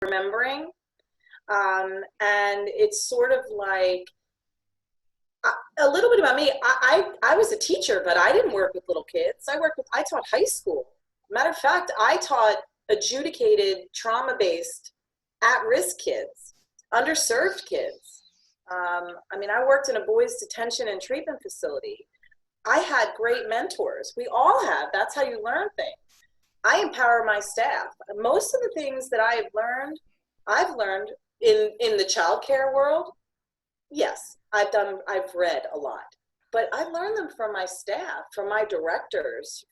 remembering. And it's sort of like a little bit about me. I was a teacher, but I didn't work with little kids. I taught high school. Matter of fact, I taught adjudicated, trauma-based, at-risk kids, underserved kids. I mean, I worked in a boys detention and treatment facility. I had great mentors. We all have. That's how you learn things. I empower my staff. Most of the things that I've learned in the childcare world. Yes, I've read a lot, but I learned them from my staff, from my directors,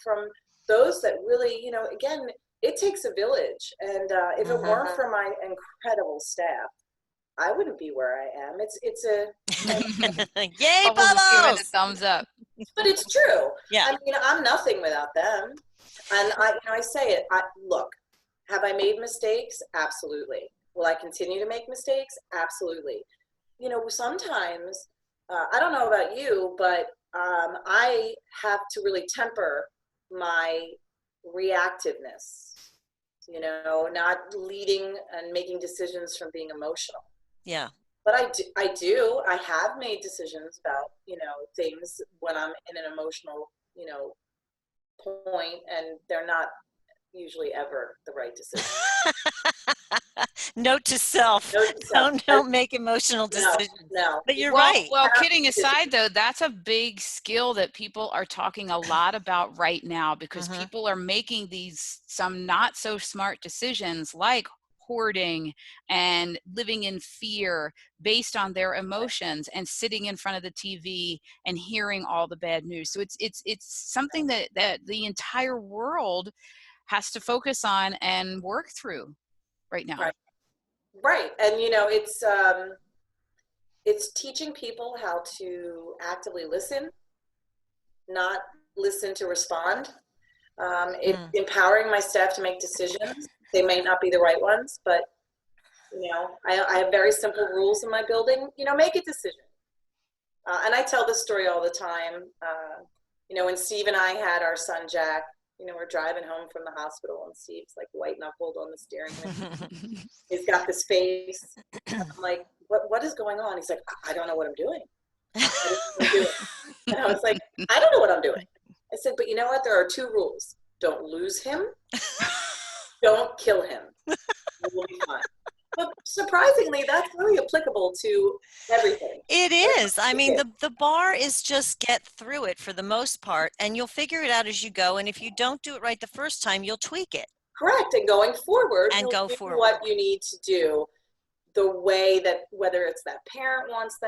from those that really, again, it takes a village. And if it weren't for my incredible staff, I wouldn't be where I am. It's a yay, Bubbles! A thumbs up. But it's true. Yeah. I mean, I'm nothing without them. And I say it. Look, have I made mistakes? Absolutely. Will I continue to make mistakes? Absolutely. Sometimes, I don't know about you, but I have to really temper my reactiveness, not leading and making decisions from being emotional. Yeah. But I have made decisions about, things when I'm in an emotional, point, and they're not usually ever the right decision. Note to self. Don't make emotional decisions. No. But you're right. Well, kidding aside, though, that's a big skill that people are talking a lot about right now, because people are making some not so smart decisions, like hoarding and living in fear based on their emotions, and sitting in front of the TV and hearing all the bad news. So it's something that the entire world has to focus on and work through right now. Right. And it's teaching people how to actively listen, not listen to respond. It's empowering my staff to make decisions. They may not be the right ones, but I have very simple rules in my building. Make a decision. And I tell this story all the time. When Steve and I had our son Jack, we're driving home from the hospital, and Steve's like white knuckled on the steering wheel. He's got this face. I'm like, what is going on? He's like, I don't know what I'm doing. And I was like, I don't know what I'm doing. I said, but you know what? There are 2 rules. Don't lose him. Don't kill him. We'll be fine. But surprisingly, that's really applicable to everything. It is. I mean, the bar is just get through it for the most part, and you'll figure it out as you go. And if you don't do it right the first time, you'll tweak it. Correct. And going forward, you'll do what you need to do, the way that, whether it's that parent wants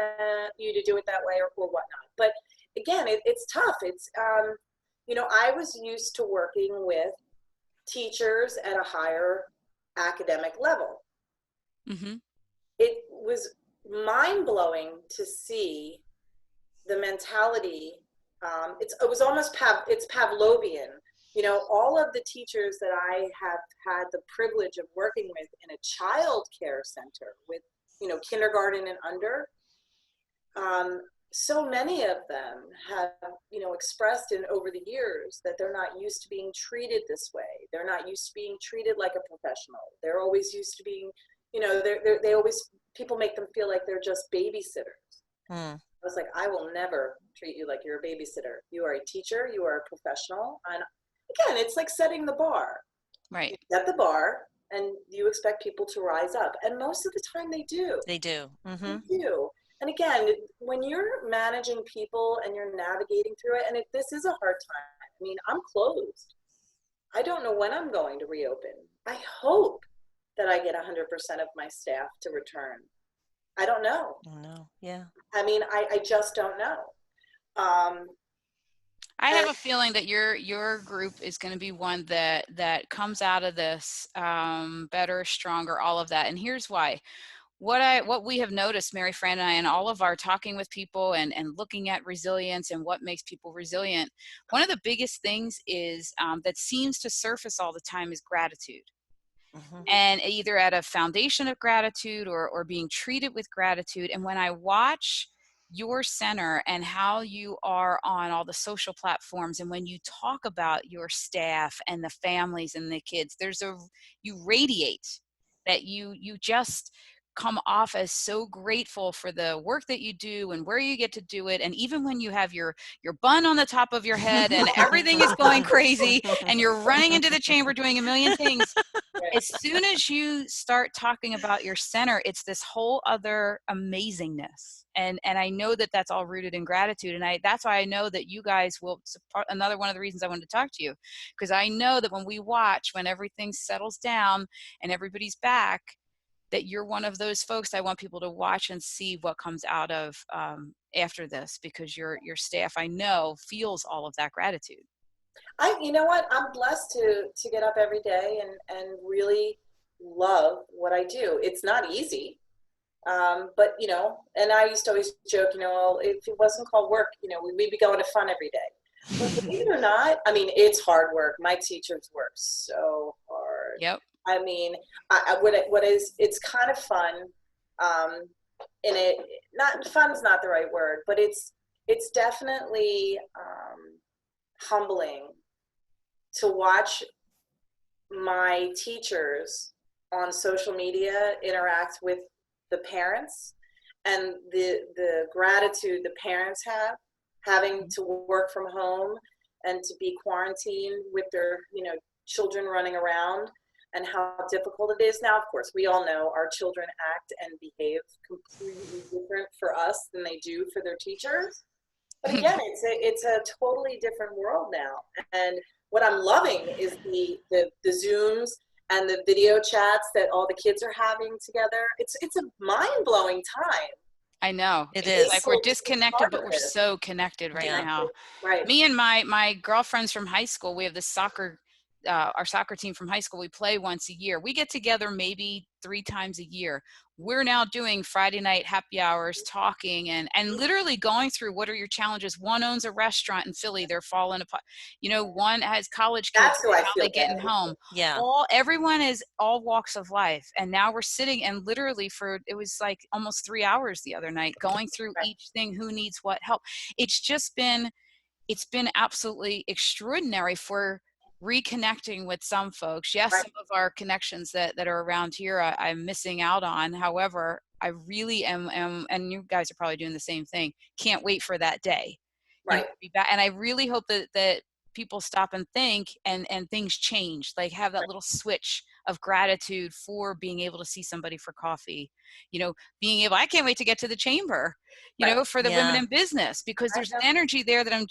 you to do it that way or whatnot. But again, it's tough. It's, I was used to working with teachers at a higher academic level. It was mind-blowing to see the mentality. It was almost it's Pavlovian. All of the teachers that I have had the privilege of working with in a child care center with, kindergarten and under, so many of them have, expressed over the years that they're not used to being treated this way. They're not used to being treated like a professional. They're always used to being, they always, people make them feel like they're just babysitters. I was like, I will never treat you like you're a babysitter. You are a teacher. You are a professional. And again, it's like setting the bar. Right. You set the bar, and you expect people to rise up. And most of the time they do. They do. They do. And again, when you're managing people and you're navigating through it, and this is a hard time. I mean, I'm closed. I don't know when I'm going to reopen. I hope that I get 100% of my staff to return. I don't know. Yeah. I mean, I just don't know. I have a feeling that your group is going to be one that comes out of this better, stronger, all of that. And here's why. What we have noticed, Mary Fran and I, and all of our talking with people and looking at resilience and what makes people resilient, one of the biggest things is that seems to surface all the time is gratitude. And either at a foundation of gratitude or being treated with gratitude. And when I watch your center and how you are on all the social platforms, and when you talk about your staff and the families and the kids, you radiate that you just come off as so grateful for the work that you do and where you get to do it. And even when you have your bun on the top of your head and everything is going crazy and you're running into the chamber doing a million things, as soon as you start talking about your center, it's this whole other amazingness. And I know that that's all rooted in gratitude. And that's why I know that you guys will support. Another one of the reasons I wanted to talk to you, because I know that when we watch, when everything settles down and everybody's back, that you're one of those folks I want people to watch and see what comes out of after this, because your staff, I know, feels all of that gratitude. You know what? I'm blessed to get up every day and really love what I do. It's not easy, but you know. And I used to always joke, you know, well, if it wasn't called work, you know, we'd be going to fun every day. But believe it or not, I mean, it's hard work. My teachers work so hard. Yep. I mean, it's kind of fun, and fun's not the right word, but it's definitely humbling to watch my teachers on social media interact with the parents, and the gratitude the parents have having to work from home and to be quarantined with their, you know, children running around, and how difficult it is. Now, of course, we all know our children act and behave completely different for us than they do for their teachers. But again, it's a totally different world now. And what I'm loving is the Zooms and the video chats that all the kids are having together. It's a mind-blowing time. I know. It It's is. like we're disconnected, but we're so connected right now. Right. Me and my girlfriends from high school, we have this our soccer team from high school. We play once a year. We get together maybe 3 times a year. We're now doing Friday night happy hours, talking and literally going through what are your challenges. One owns a restaurant in Philly. They're falling apart. You know, one has college kids. That's who I how feel they getting bad. home. Yeah. Everyone is all walks of life. And now we're sitting and literally it was like almost 3 hours the other night going through each thing, who needs what help. It's been absolutely extraordinary for reconnecting with some folks. Yes, some of our connections that are around here I'm missing out on. However, I really am, and you guys are probably doing the same thing. Can't wait for that day. Right. You know, to be back. And I really hope that people stop and think and things change, like have that little switch of gratitude for being able to see somebody for coffee, you know, I can't wait to get to the chamber, you know, for the women in business, because there's an energy there that I'm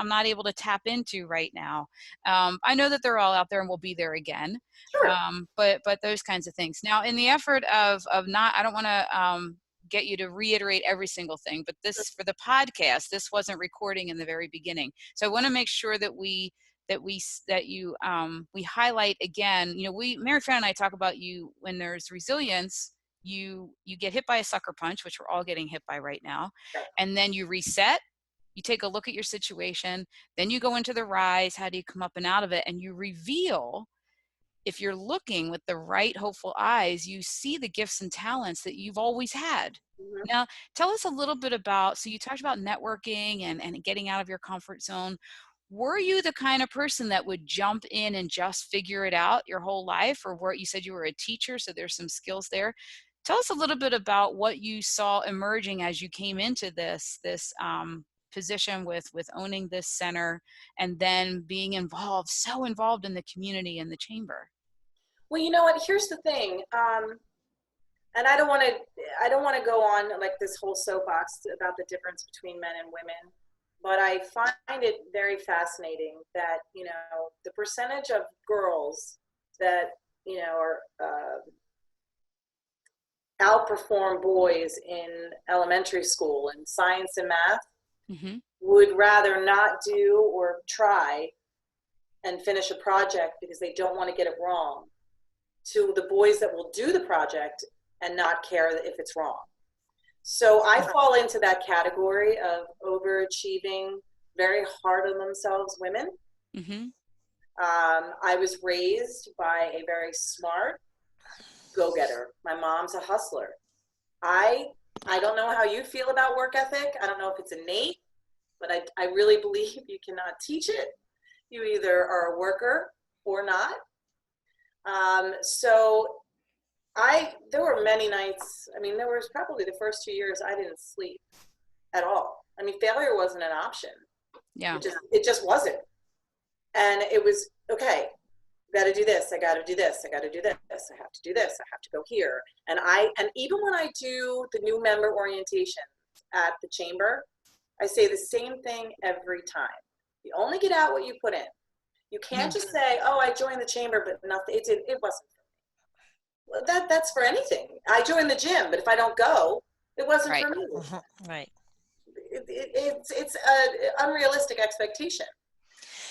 not able to tap into right now. I know that they're all out there and will be there again. Sure. But those kinds of things. Now, in the effort of not, I don't want to get you to reiterate every single thing, but this, for the podcast, this wasn't recording in the very beginning. So I want to make sure that we highlight again, you know, Mary Fran and I talk about you when there's resilience, you get hit by a sucker punch, which we're all getting hit by right now. And then you reset, you take a look at your situation, then you go into the rise. How do you come up and out of it? And you reveal, if you're looking with the right hopeful eyes, you see the gifts and talents that you've always had. Mm-hmm. Now, tell us a little bit about, so you talked about networking and getting out of your comfort zone. Were you the kind of person that would jump in and just figure it out your whole life? Or you said you were a teacher, so there's some skills there. Tell us a little bit about what you saw emerging as you came into this position with owning this center, and then being so involved in the community and the chamber. Well, you know what? Here's the thing, and I don't want to go on like this whole soapbox about the difference between men and women, but I find it very fascinating that, you know, the percentage of girls that, you know, are outperform boys in elementary school in science and math, mm-hmm. would rather not do or try and finish a project because they don't want to get it wrong, to the boys that will do the project and not care if it's wrong. So I fall into that category of overachieving, very hard on themselves women. Mm-hmm. I was raised by a very smart go-getter. My mom's a hustler. I don't know how you feel about work ethic. I don't know if it's innate, but I really believe you cannot teach it. You either are a worker or not. So there were many nights. I mean, there was probably the first 2 years I didn't sleep at all. I mean, failure wasn't an option. Yeah. It just wasn't. And it was, okay, got to do this. I got to do this. I got to do this. I have to do this. I have to go here. And even when I do the new member orientation at the chamber, I say the same thing every time. You only get out what you put in. You can't just say, oh, I joined the chamber, but nothing. It wasn't for me. Well, that's for anything. I joined the gym, but if I don't go, it wasn't for me. Right. It's an unrealistic expectation.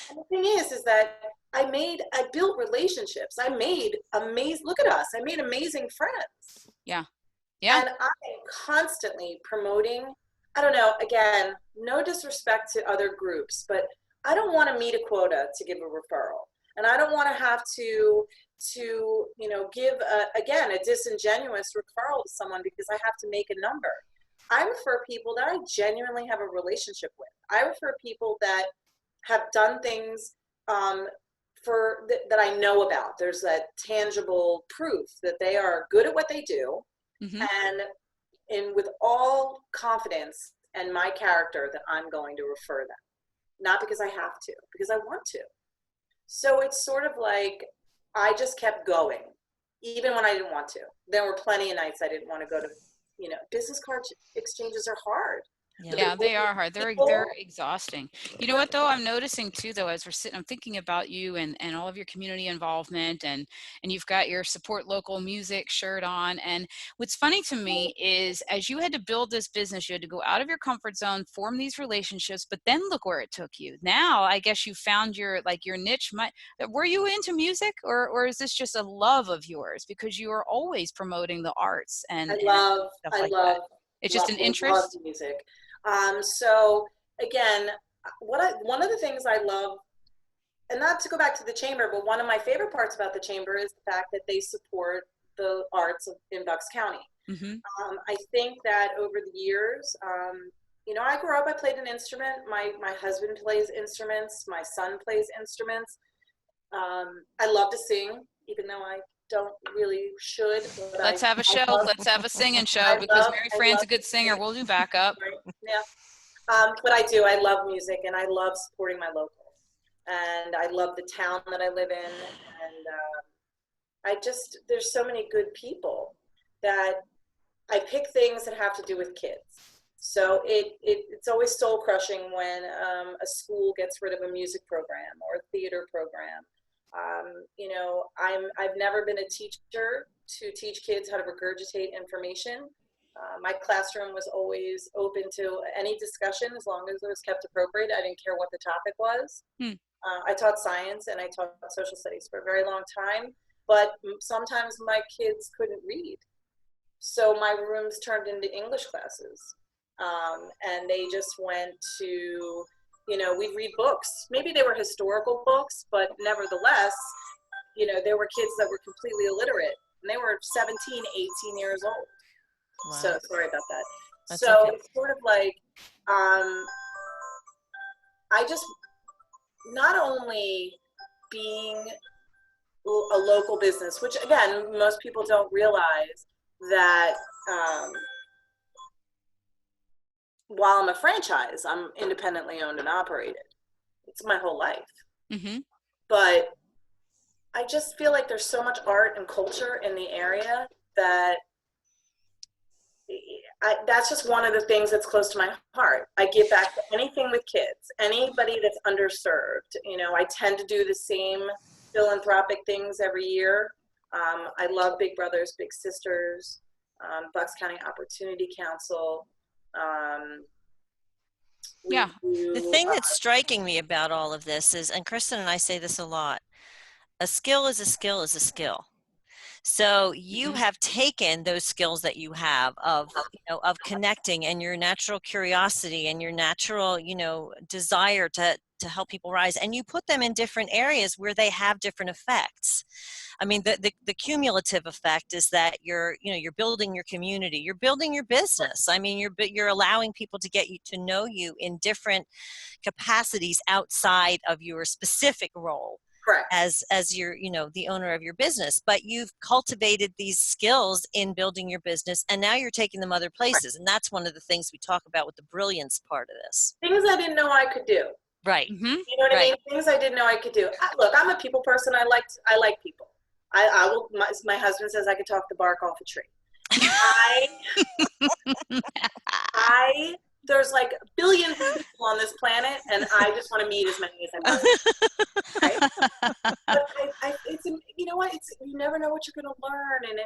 And the thing is that I built relationships. I made look at us. I made amazing friends. Yeah. And I am constantly promoting, I don't know, again, no disrespect to other groups, but I don't want to meet a quota to give a referral. And I don't want to have to give a disingenuous referral to someone because I have to make a number. I refer people that I genuinely have a relationship with. I refer people that have done things that I know about. There's that tangible proof that they are good at what they do, and with all confidence and my character that I'm going to refer them. Not because I have to, because I want to. So it's sort of like I just kept going, even when I didn't want to. There were plenty of nights I didn't want to go to, business card exchanges are hard. Yeah, they are hard. They're exhausting. You know what though? I'm noticing too though, as we're sitting, I'm thinking about you and all of your community involvement, and you've got your support local music shirt on. And what's funny to me is as you had to build this business, you had to go out of your comfort zone, form these relationships, but then look where it took you. Now I guess you found your niche. Were you into music or is this just a love of yours? Because you are always promoting the arts and stuff like that. It's just an interest. I love music. So again, one of the things I love, and not to go back to the chamber, but one of my favorite parts about the chamber is the fact that they support the arts in Bucks County. I think that over the years, I grew up, I played an instrument. My husband plays instruments. My son plays instruments. I love to sing, even though I don't really should. Let's have a show. Let's have a singing show because Mary Fran's a good singer. We'll do backup. Yeah. But I do. I love music and I love supporting my local. And I love the town that I live in. And there's so many good people that I pick things that have to do with kids. So it's always soul crushing when a school gets rid of a music program or a theater program. I've never been a teacher to teach kids how to regurgitate information. My classroom was always open to any discussion as long as it was kept appropriate. I didn't care what the topic was. I taught science and I taught social studies for a very long time, but sometimes my kids couldn't read. So my rooms turned into English classes. And they just went to, we'd read books. Maybe they were historical books, but nevertheless, there were kids that were completely illiterate and they were 17, 18 years old. Wow. So sorry about that. That's so okay. It's sort of like, I just, not only being a local business, which again, most people don't realize that, while I'm a franchise, I'm independently owned and operated. It's my whole life. But I just feel like there's so much art and culture in the area that that's just one of the things that's close to my heart. I give back to anything with kids, anybody that's underserved. I tend to do the same philanthropic things every year. I love Big Brothers, Big Sisters, Bucks County Opportunity Council. The thing that's striking me about all of this is, and Kristen and I say this a lot, a skill is a skill is a skill. So you have taken those skills that you have of connecting and your natural curiosity and your natural, desire to help people rise, and you put them in different areas where they have different effects. I mean, the cumulative effect is that you're building your community, you're building your business. I mean, you're allowing people to get you to know you in different capacities outside of your specific role. Correct. as your, the owner of your business, but you've cultivated these skills in building your business, and now you're taking them other places. And that's one of the things we talk about with the brilliance part of this. Things I didn't know I could do. Right. Mm-hmm. You know what I mean? Things I didn't know I could do. Look, I'm a people person. I like people. I will. My husband says I could talk the bark off a tree. There's like billions of people on this planet, and I just want to meet as many as I want. Right? But it's, you know what? You never know what you're going to learn, and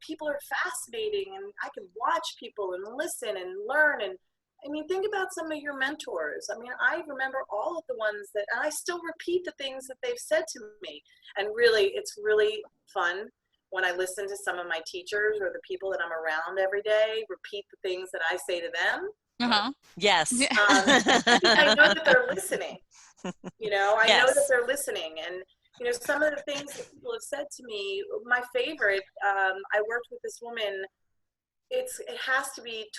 people are fascinating, and I can watch people and listen and learn. And I mean, think about some of your mentors. I mean, I remember all of the ones and I still repeat the things that they've said to me. And really, it's really fun when I listen to some of my teachers or the people that I'm around every day repeat the things that I say to them. Yes. I know that they're listening. I know that they're listening. And, some of the things that people have said to me, my favorite, I worked with this woman, it has to be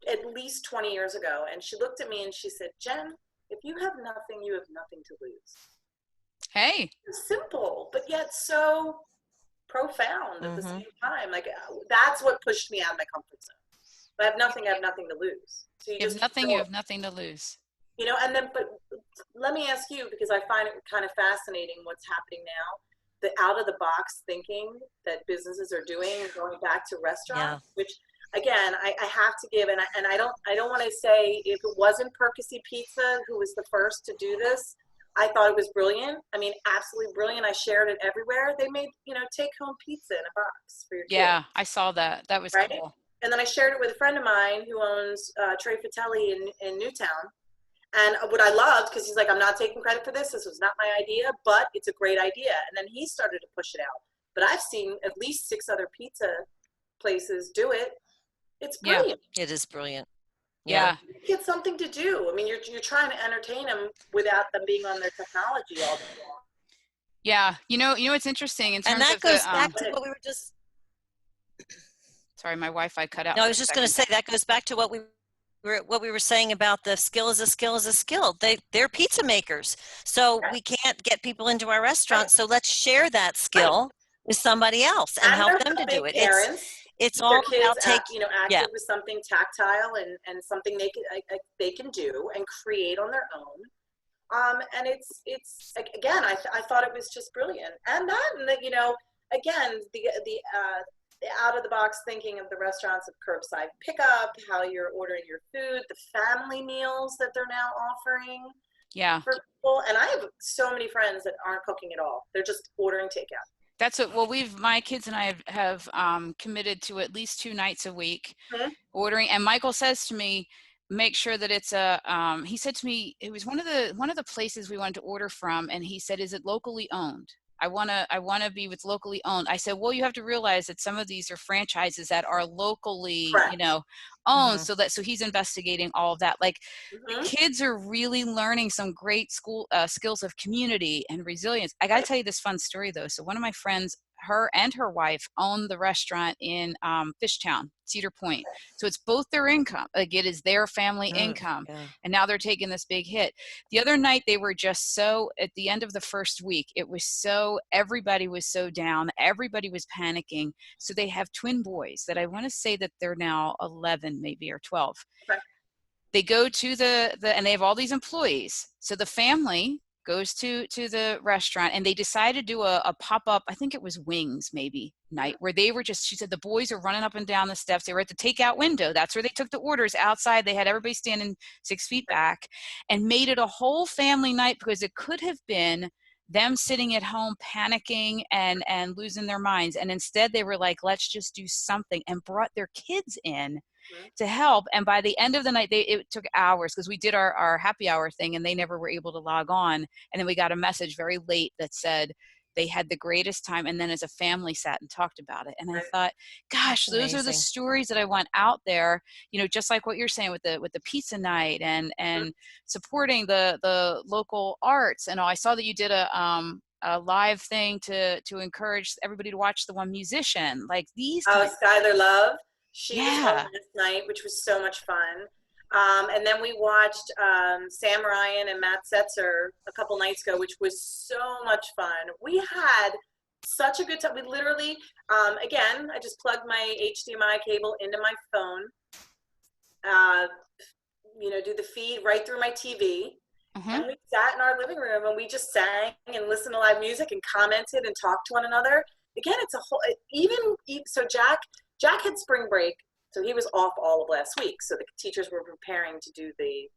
at least 20 years ago. And she looked at me and she said, Jen, if you have nothing, you have nothing to lose. Hey. Simple, but yet so profound at the same time. Like, that's what pushed me out of my comfort zone. If I have nothing, I have nothing to lose. So you have nothing to lose. And then, but let me ask you, because I find it kind of fascinating what's happening now, the out of the box thinking that businesses are doing, going back to restaurants, which again, I have to give, and I don't want to say if it wasn't Percy Pizza who was the first to do this, I thought it was brilliant. I mean, absolutely brilliant. I shared it everywhere. They made, take home pizza in a box for your kids. Yeah, I saw that. That was cool. And then I shared it with a friend of mine who owns Trey Fratelli in Newtown. And what I loved, because he's like, I'm not taking credit for this. This was not my idea, but it's a great idea. And then he started to push it out. But I've seen at least 6 other pizza places do it. It's brilliant. Yeah, it is brilliant. Yeah. Get something to do. I mean, you're trying to entertain them without them being on their technology all day long. Yeah. What's interesting in terms and that of goes back to what we were just. Sorry, my Wi-Fi cut out. No, I was just going to say that goes back to what we were saying about the skill is a skill is a skill. They're pizza makers, so we can't get people into our restaurants. So let's share that skill with somebody else and help them to do it. It's all about active with something tactile and something they can do and create on their own. And it's again, I thought it was just brilliant. And again, the out of the box thinking of the restaurants of curbside pickup, how you're ordering your food, the family meals that they're now offering. Yeah. For people. And I have so many friends that aren't cooking at all. They're just ordering takeout. That's my kids and I have committed to at least 2 nights a week ordering. And Michael says to me, make sure that it's he said to me, it was one of the places we wanted to order from. And he said, is it locally owned? I want to be with locally owned. I said, well, you have to realize that some of these are franchises that are locally, owned. So he's investigating all of that. Like the kids are really learning some great skills of community and resilience. I got to tell you this fun story though. So one of my friends, her and her wife own the restaurant in Fishtown, Cedar Point. So it's both their income. Like it is their family income. Yeah. And now they're taking this big hit. The other night they were just so, at the end of the first week, everybody was so down. Everybody was panicking. So they have twin boys that I want to say that they're now 11 maybe or 12. Right. They go to and they have all these employees. So the family goes to the restaurant and they decided to do a pop-up, I think it was wings maybe night, where they were she said the boys are running up and down the steps. They were at the takeout window. That's where they took the orders outside. They had everybody standing 6 feet back and made it a whole family night, because it could have been them sitting at home panicking and losing their minds. And instead they were like, let's just do something, and brought their kids in to help. And by the end of the night, it took hours, because we did our happy hour thing and they never were able to log on. And then we got a message very late that said they had the greatest time. And then as a family sat and talked about it. And I thought, gosh, those are the stories that I want out there, just like what you're saying with the pizza night and supporting the local arts. And I saw that you did a live thing to encourage everybody to watch the one musician, like these. Skylar Love. She was home last night, which was so much fun. And then we watched Sam Ryan and Matt Setzer a couple nights ago, which was so much fun. We had such a good time. We literally, again, I just plugged my HDMI cable into my phone, do the feed right through my TV. And we sat in our living room and we just sang and listened to live music and commented and talked to one another. Again, it's a whole, so Jack had spring break, so he was off all of last week. So the teachers were preparing to do the,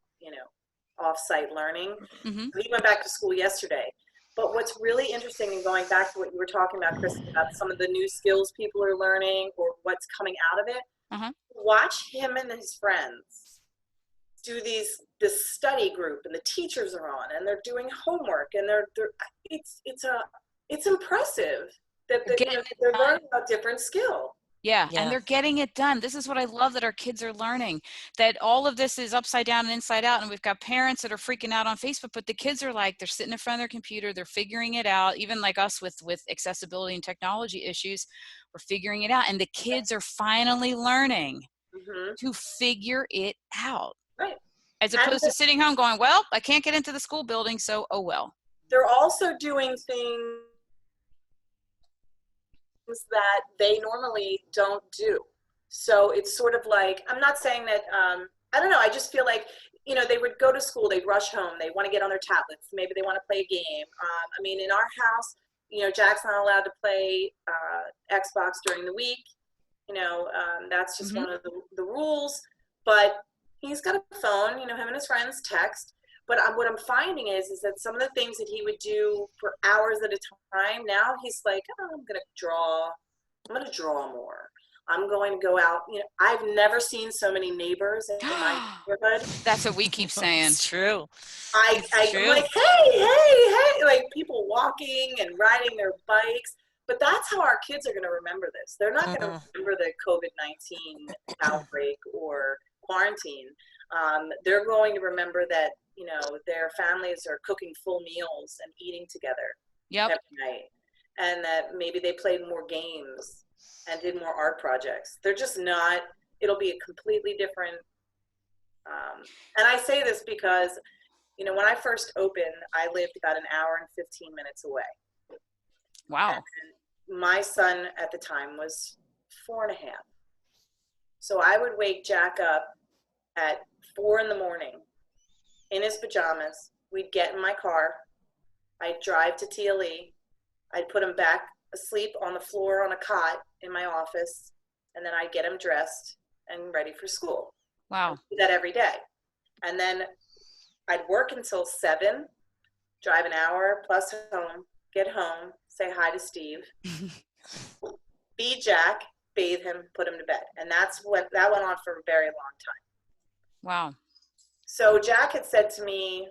off-site learning. So he went back to school yesterday. But what's really interesting, and going back to what you were talking about, Chris, about some of the new skills people are learning or what's coming out of it, watch him and his friends do this study group, and the teachers are on, and they're doing homework, and it's impressive that they're learning a different skill. Yeah, and they're getting it done. This is what I love that our kids are learning, that all of this is upside down and inside out, and we've got parents that are freaking out on Facebook, but the kids are like, they're sitting in front of their computer, they're figuring it out, even like us with accessibility and technology issues, we're figuring it out, and the kids are finally learning to figure it out. Right. As opposed to sitting home going, well, I can't get into the school building, so oh well. They're also doing things that they normally don't do. So it's sort of like, I'm not saying that, I don't know, I just feel like, they would go to school, they'd rush home, they want to get on their tablets, maybe they want to play a game. In our house, Jack's not allowed to play Xbox during the week. That's just one of the rules. But he's got a phone, him and his friends text. But what I'm finding is that some of the things that he would do for hours at a time, now he's like, oh, I'm going to draw more. I'm going to go out. I've never seen so many neighbors in my neighborhood. That's what we keep saying. It's true. I'm like, hey, like people walking and riding their bikes. But that's how our kids are going to remember this. They're not going to remember the COVID-19 outbreak or quarantine. They're going to remember that, their families are cooking full meals and eating together every night. And that maybe they played more games and did more art projects. They're just not, it'll be a completely different, and I say this because, when I first opened, I lived about an hour and 15 minutes away. Wow. And my son at the time was 4.5. So I would wake Jack up at 4 in the morning in his pajamas. We'd get in my car. I'd drive to TLE. I'd put him back asleep on the floor on a cot in my office, and then I'd get him dressed and ready for school. Wow. I'd do that every day. And then I'd work until 7, drive an hour plus home, get home, say hi to Steve, feed Jack, bathe him, put him to bed. And that went on for a very long time. Wow. So Jack had said to me,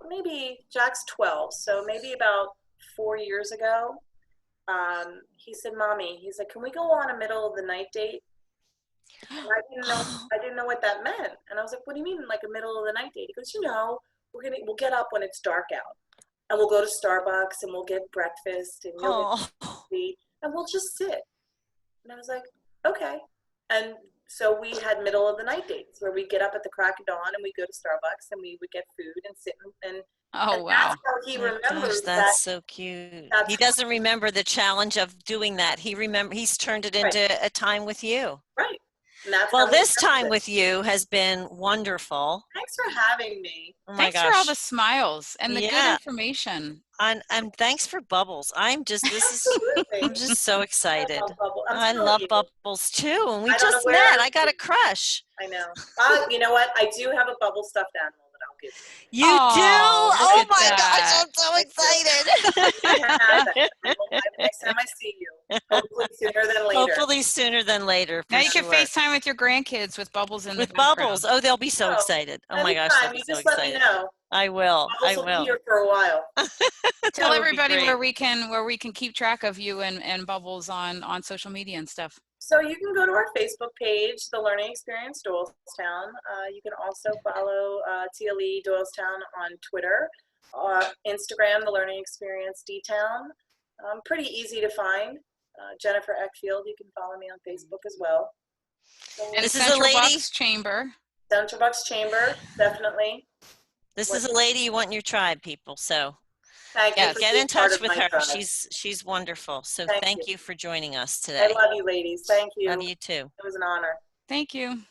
maybe Jack's 12, so maybe about 4 years ago, he said, Mommy, he's like, can we go on a middle of the night date? And I didn't know what that meant. And I was like, what do you mean, like a middle of the night date? He goes, we'll get up when it's dark out, and we'll go to Starbucks and we'll get breakfast and you'll get coffee and we'll just sit. And I was like, okay. And so we had middle of the night dates where we'd get up at the crack of dawn and we'd go to Starbucks and we would get food and sit and wow. That's how he remembers Gosh, that's so cute. He doesn't remember the challenge of doing that. He's turned it into a time with you. Right. And that's well, this time with you has been wonderful. Thanks for having me. Oh my Thanks gosh. for all the smiles and the good information. And thanks for Bubbles. I'm just so excited. I love Bubbles too. And we just met. I got a crush. I know. You know what? I do have a Bubble stuffed animal that I'll give you. You do? Oh my gosh, I'm so excited. Next time I see you. Hopefully sooner than later. Hopefully sooner than later. Now you can FaceTime with your grandkids with Bubbles in the background. Bubbles. Oh, they'll be so excited. Oh my gosh, they'll be so excited. Let me know. I will. Bubbles will be here for a while. Tell everybody where we can keep track of you and Bubbles on social media and stuff. So you can go to our Facebook page, The Learning Experience Doylestown. You can also follow TLE Doylestown on Twitter, Instagram, The Learning Experience D-Town. Pretty easy to find. Jennifer Eckfield, you can follow me on Facebook as well. And this is a lady chamber. Central Bucks Chamber, definitely. This is a lady you want in your tribe, people. So Thank you for get being in part touch of with my her. tribe. She's wonderful. So Thank thank you. you for joining us I today. love you, ladies. Thank you. Love you too. It was an honor. Thank you.